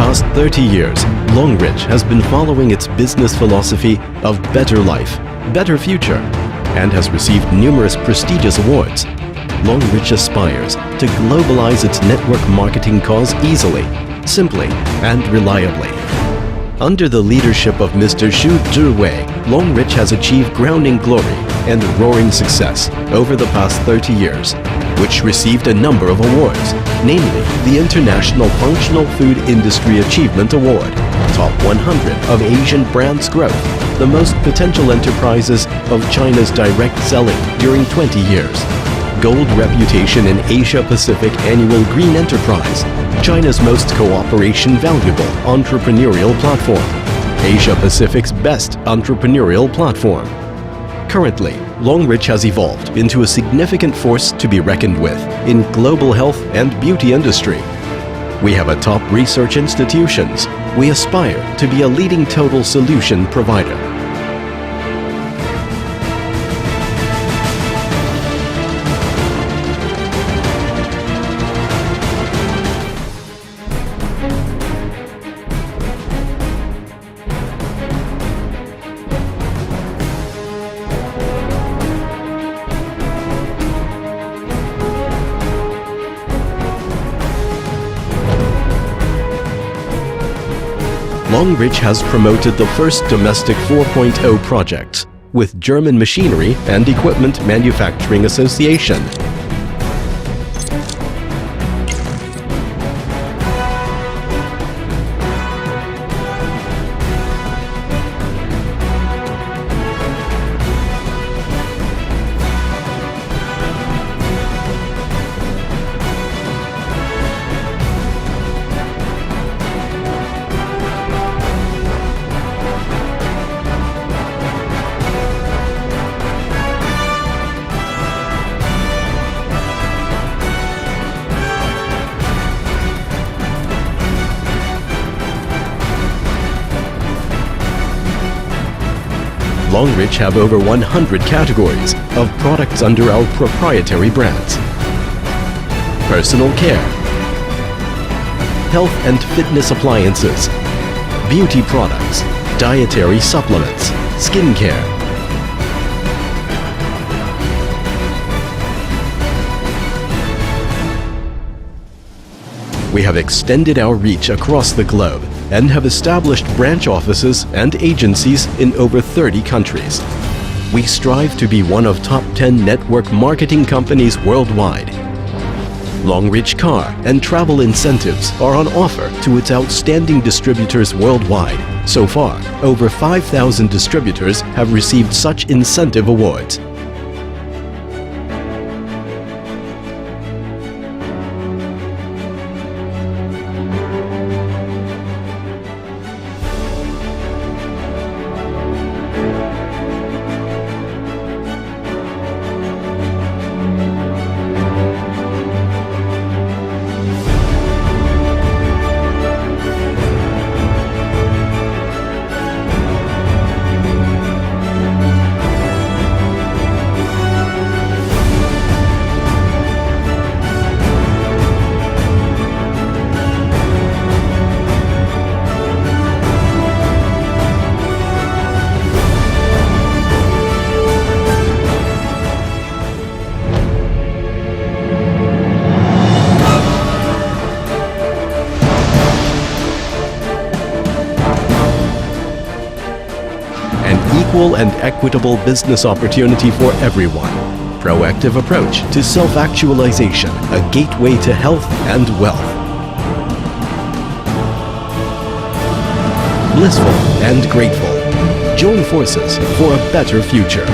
past 30 years, Longrich has been following its business philosophy of better life, better future, and has received numerous prestigious awards. Longrich aspires to globalize its network marketing cause easily, simply, and reliably. Under the leadership of Mr. Xu Zhiwei, Longrich has achieved crowning glory and roaring success over the past 30 years, which received a number of awards, namely the International Functional Food Industry Achievement Award, Top 100 of Asian Brands Growth, the most potential enterprises of China's direct selling during 20 years, Gold Reputation in Asia Pacific Annual Green Enterprise, China's most cooperation valuable entrepreneurial platform, Asia Pacific's best entrepreneurial platform. Currently, Longrich has evolved into a significant force to be reckoned with in global health and beauty industry. We have a top research institutions. We aspire to be a leading total solution provider. Longrich has promoted the first domestic 4.0 projects with German Machinery and Equipment Manufacturing Association. Longrich have over 100 categories of products under our proprietary brands. Personal care, health and fitness appliances, beauty products, dietary supplements, skincare. We have extended our reach across the globe and have established branch offices and agencies in over 30 countries. We strive to be one of top 10 network marketing companies worldwide. Longrich car and travel incentives are on offer to its outstanding distributors worldwide. So far, over 5,000 distributors have received such incentive awards. Equal and equitable business opportunity for everyone. Proactive approach to self-actualization, a gateway to health and wealth. Blissful and grateful. Join forces for a better future.